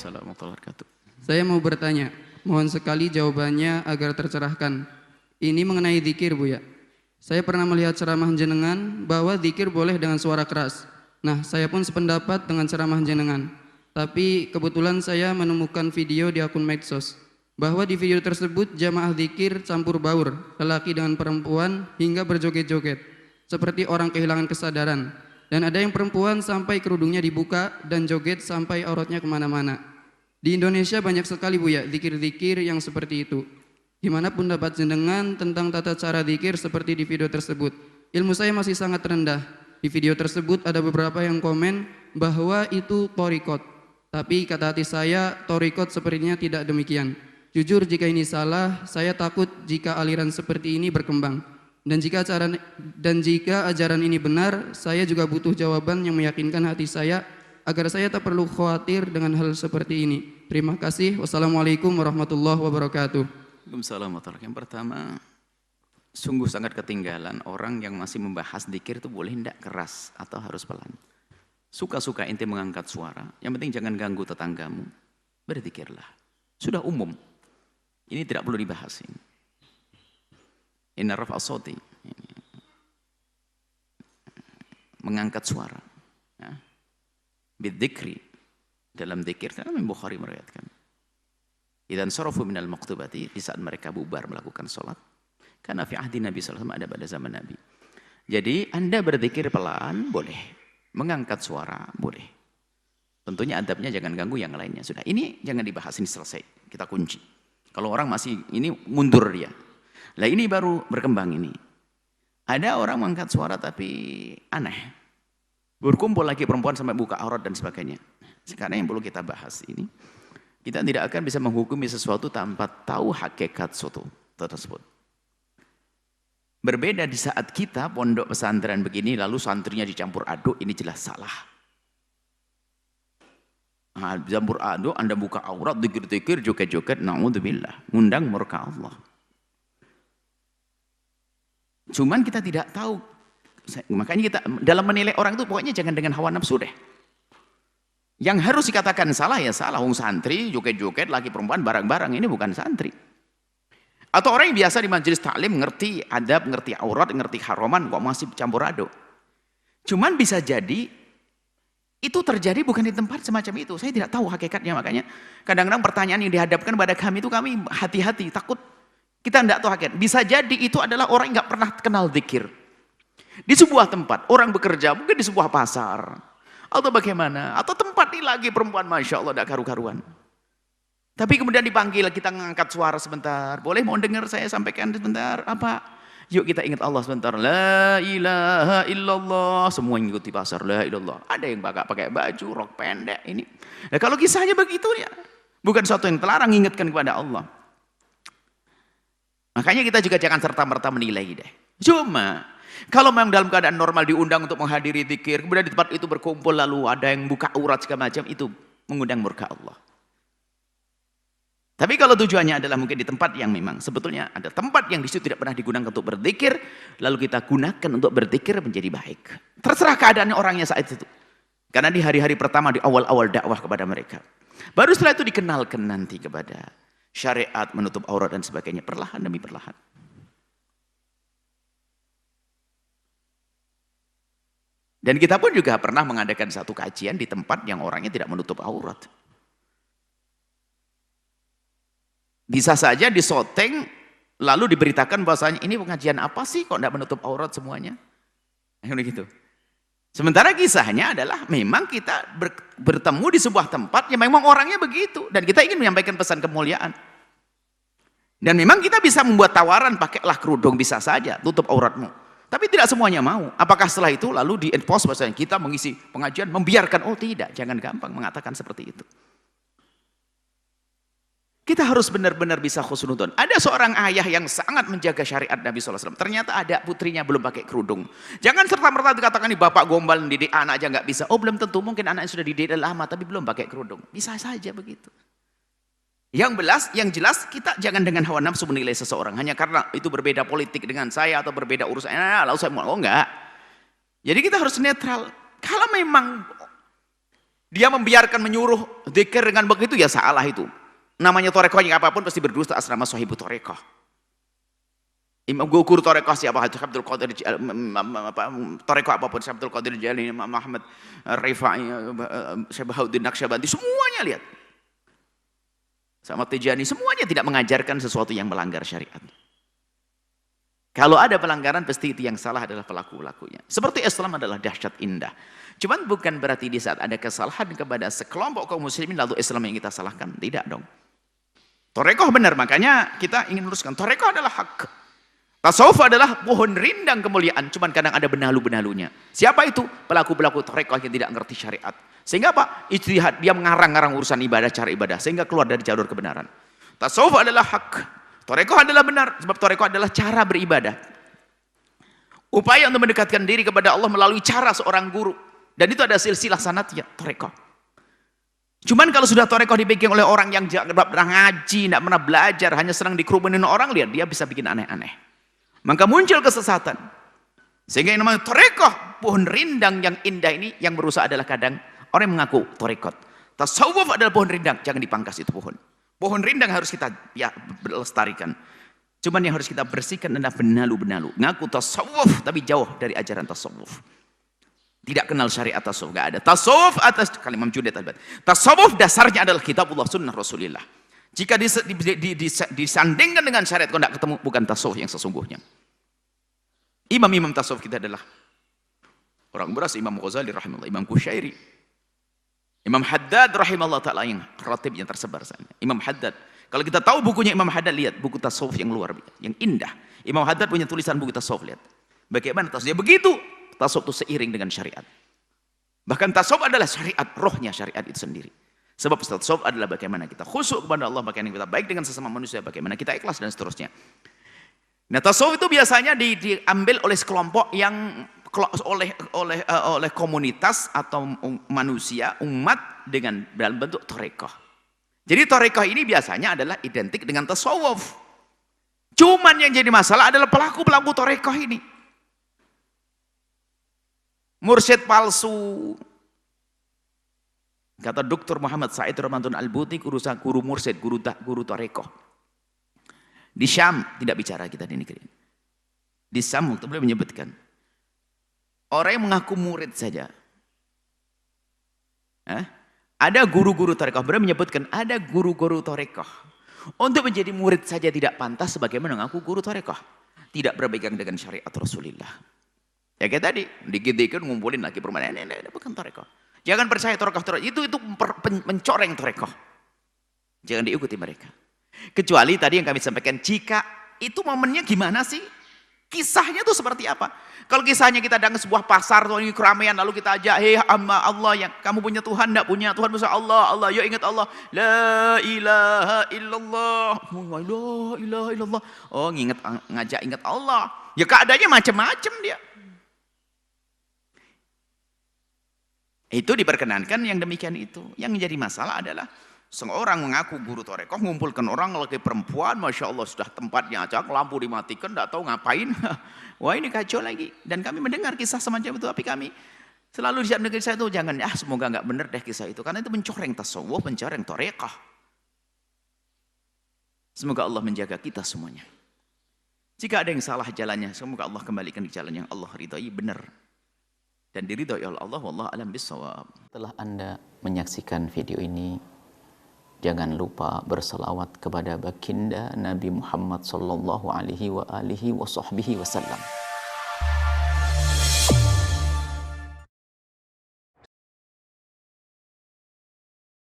Waalaikumsalam warahmatullahi wabarakatuh. Saya mau bertanya, mohon sekali jawabannya agar tercerahkan. Ini mengenai zikir, Buya. Saya pernah melihat ceramah jenengan bahwa zikir boleh dengan suara keras. Nah, saya pun sependapat dengan ceramah jenengan. Tapi kebetulan saya menemukan video di akun medsos bahwa di video tersebut jamaah zikir campur baur, lelaki dengan perempuan hingga berjoget-joget, seperti orang kehilangan kesadaran. Dan ada yang perempuan sampai kerudungnya dibuka dan joget sampai auratnya kemana-mana. Di Indonesia banyak sekali, Buya, zikir-zikir yang seperti itu. Gimana pendapat jenengan tentang tata cara zikir seperti di video tersebut? Ilmu saya masih sangat rendah. Di video tersebut ada beberapa yang komen bahwa itu torikot. Tapi kata hati saya, torikot sepertinya tidak demikian. Jujur jika ini salah, saya takut jika aliran seperti ini berkembang. Dan jika ajaran ini benar, saya juga butuh jawaban yang meyakinkan hati saya agar saya tak perlu khawatir dengan hal seperti ini. Terima kasih. Wassalamualaikum warahmatullahi wabarakatuh. Waalaikumsalam warahmatullahi wabarakatuh. Yang pertama, sungguh sangat ketinggalan orang yang masih membahas zikir itu boleh tidak keras atau harus pelan. Suka-suka ente mengangkat suara, yang penting jangan ganggu tetanggamu. Berzikirlah. Sudah umum. Ini tidak perlu dibahas ini. Inna raf'a sawti, mengangkat suara, ya. Bidzikri, dalam zikir, dalam Bukhari meriwayatkan. Idzan sarafu minal maktubati, di saat mereka bubar melakukan sholat, karena fi ahdi Nabi sallallahu alaihi wasallam, ada pada zaman Nabi. Jadi Anda berzikir pelan boleh, mengangkat suara boleh. Tentunya adabnya jangan ganggu yang lainnya. Sudah, ini jangan dibahas, ini selesai, kita kunci. Kalau orang masih ini mundur dia. Lah ini baru berkembang ini. Ada orang mengangkat suara tapi aneh. Berkumpul lagi perempuan sampai buka aurat dan sebagainya. Sekarang yang perlu kita bahas ini, kita tidak akan bisa menghukumi sesuatu tanpa tahu hakikat suatu tersebut. Berbeda di saat kita pondok pesantren begini lalu santrinya dicampur aduk, ini jelas salah. Nah, campur aduk, Anda buka aurat, zikir-zikir, joget-joget, na'udzubillah, ngundang murka Allah. Cuman kita tidak tahu, makanya kita dalam menilai orang itu pokoknya jangan dengan hawa nafsu deh. Yang harus dikatakan salah ya salah, wong santri joget-joget laki perempuan barang-barang, ini bukan santri. Atau orang yang biasa di majelis taklim ngerti adab, ngerti aurat, ngerti haraman kok masih campur aduk. Cuman bisa jadi itu terjadi bukan di tempat semacam itu. Saya tidak tahu hakikatnya, makanya kadang-kadang pertanyaan yang dihadapkan pada kami itu kami hati-hati, takut. Kita tidak tahu hakikat. Bisa jadi itu adalah orang yang nggak pernah kenal zikir. Di sebuah tempat, orang bekerja, mungkin di sebuah pasar. Atau bagaimana. Atau tempat ini lagi perempuan, Masya Allah, tidak karu-karuan. Tapi kemudian dipanggil, kita ngangkat suara sebentar. Boleh mau dengar saya sampaikan sebentar? Apa? Yuk kita ingat Allah sebentar. La ilaha illallah. Semua yang ikuti pasar, la ilallah. Ada yang pakai baju, rok pendek. Ini. Nah, kalau kisahnya begitu ya. Bukan suatu yang terlarang, ingatkan kepada Allah. Makanya kita juga jangan serta-merta menilai deh. Cuma, kalau memang dalam keadaan normal diundang untuk menghadiri zikir, kemudian di tempat itu berkumpul lalu ada yang buka urat segala macam, itu mengundang murka Allah. Tapi kalau tujuannya adalah mungkin di tempat yang memang sebetulnya ada tempat yang di situ tidak pernah digunakan untuk berzikir, lalu kita gunakan untuk berzikir menjadi baik. Terserah keadaannya orangnya saat itu. Karena di hari-hari pertama, di awal-awal dakwah kepada mereka. Baru setelah itu dikenalkan nanti kepada syariat, menutup aurat dan sebagainya, perlahan demi perlahan. Dan kita pun juga pernah mengadakan satu kajian di tempat yang orangnya tidak menutup aurat. Bisa saja disoteng, lalu diberitakan bahwasanya ini pengajian apa sih kok tidak menutup aurat semuanya? Gitu. Sementara kisahnya adalah memang kita bertemu di sebuah tempat yang memang orangnya begitu. Dan kita ingin menyampaikan pesan kemuliaan. Dan memang kita bisa membuat tawaran, pakailah kerudung, bisa saja, tutup auratmu. Tapi tidak semuanya mau. Apakah setelah itu lalu di-enforce bahwasanya kita mengisi pengajian, membiarkan? Oh tidak, jangan gampang mengatakan seperti itu. Kita harus benar-benar bisa khusnudon. Ada seorang ayah yang sangat menjaga syariat Nabi SAW. Ternyata ada putrinya belum pakai kerudung. Jangan serta-merta dikatakan nih bapak gombal mendidik anak aja nggak bisa. Oh belum tentu, mungkin anaknya sudah dididik lama tapi belum pakai kerudung. Bisa saja begitu. Yang jelas kita jangan dengan hawa nafsu menilai seseorang. Hanya karena itu berbeda politik dengan saya atau berbeda urusan. Lalu saya mau, oh enggak. Jadi kita harus netral. Kalau memang Dia membiarkan menyuruh zikir dengan begitu, ya salah itu. Namanya torekoh yang apapun pasti berdusta asrama sahibu torekoh. Imam guru torekoh siapa? Abdul Qadir, torekoh apapun, Abdul Qadir Jalani, Imam Muhammad Rifai, Syekh Bahauddin Naqsyabandi, semuanya lihat. Sama Tijani, semuanya tidak mengajarkan sesuatu yang melanggar syariat. Kalau ada pelanggaran, pasti itu yang salah adalah pelaku-pelakunya. Seperti Islam adalah dahsyat indah. Cuman bukan berarti di saat ada kesalahan kepada sekelompok kaum muslimin, lalu Islam yang kita salahkan. Tidak dong. Torekoh benar, makanya kita ingin luruskan. Torekoh adalah hak. Tasawuf adalah pohon rindang kemuliaan. Cuman kadang ada benalu-benalunya. Siapa itu? Pelaku-pelaku torekoh yang tidak mengerti syariat. Sehingga apa? Ijtihad. Dia mengarang-arang urusan ibadah, cara ibadah. Sehingga keluar dari jalur kebenaran. Tasawuf adalah hak. Torekoh adalah benar, sebab torekoh adalah cara beribadah. Upaya untuk mendekatkan diri kepada Allah melalui cara seorang guru. Dan itu ada silsilah sanatnya, torekoh. Cuman kalau sudah torekoh dipegang oleh orang yang tidak pernah ngaji, tidak pernah belajar, hanya senang dikerubunin orang, lihat dia bisa bikin aneh-aneh. Maka muncul kesesatan. Sehingga yang namanya torekoh, pohon rindang yang indah ini, yang berusaha adalah kadang orang yang mengaku torekot. Tasawuf adalah pohon rindang, jangan dipangkas itu pohon. Pohon rindang harus kita lestarikan. Cuman yang harus kita bersihkan adalah benalu-benalu. Ngaku tasawuf tapi jauh dari ajaran tasawuf. Tidak kenal syariat tasawuf, enggak ada. Tasawuf atas kalimat Junaid al-Baghdadi. Tasawuf dasarnya adalah kitabullah sunnah Rasulullah. Jika disandingkan dengan syariat kau tidak ketemu, bukan tasawuf yang sesungguhnya. Imam-imam tasawuf kita adalah orang beras, Imam Ghazali rahimahullah, Imam Qushairi, Imam Haddad rahimahullah ta'ala yang ratibnya tersebar sana. Imam Haddad. Kalau kita tahu bukunya Imam Haddad, lihat buku tasawuf yang luar biasa, yang indah. Imam Haddad punya tulisan buku tasawuf, lihat. Bagaimana tasawuf? Ya begitu. Tasawuf itu seiring dengan syariat. Bahkan tasawuf adalah syariat, rohnya syariat itu sendiri. Sebab tasawuf adalah bagaimana kita khusyuk kepada Allah, bagaimana kita baik dengan sesama manusia, bagaimana kita ikhlas dan seterusnya. Nah, tasawuf itu biasanya diambil oleh sekelompok yang oleh komunitas atau manusia, umat dengan dalam bentuk torekoh. Jadi torekoh ini biasanya adalah identik dengan tasawuf. Cuman yang jadi masalah adalah pelaku-pelaku torekoh ini. Mursyid palsu. Kata Dr. Muhammad Said Ramadan Al-Buti, guru mursyid, guru torekoh. Di Syam, tidak bicara kita di negeri. Di Syam, waktu beliau menyebutkan, orang yang mengaku murid saja. Ada guru-guru torekoh. Beliau menyebutkan ada guru-guru torekoh. Untuk menjadi murid saja tidak pantas sebagaimana mengaku guru torekoh. Tidak berpegang dengan syariat Rasulullah. Ya kayak tadi, dikit-dikit ngumpulin lagi permainan. Ini bukan torekoh. Jangan percaya torekoh. Itu mencoreng torekoh. Jangan diikuti mereka. Kecuali tadi yang kami sampaikan, jika itu momennya gimana sih? Kisahnya itu seperti apa? Kalau kisahnya kita datang ke sebuah pasar, ini keramaian, lalu kita ajak, hei hamba Allah, yang kamu punya Tuhan, tidak punya Tuhan, besar Allah, Allah, yuk ingat Allah, la ilaha illallah, la ilaha illallah. Oh, ngajak ingat Allah. Ya keadaannya macam-macam dia. Itu diperkenankan yang demikian itu. Yang menjadi masalah adalah seorang mengaku guru torekoh, ngumpulkan orang lagi perempuan, Masya Allah sudah tempatnya acak, lampu dimatikan, tidak tahu ngapain. Wah ini kacau lagi. Dan kami mendengar kisah semacam itu, tapi kami selalu di negeri saya itu jangan, semoga nggak benar deh kisah itu. Karena itu mencoreng tasawuf, mencoreng torekoh. Semoga Allah menjaga kita semuanya. Jika ada yang salah jalannya, semoga Allah kembalikan di jalan yang Allah ridhai benar. Dan diridhai oleh Allah, wallahu a'lam bishawab. Setelah Anda menyaksikan video ini, jangan lupa berselawat kepada baginda Nabi Muhammad sallallahu alaihi wa alihi wa sahbihi wasallam.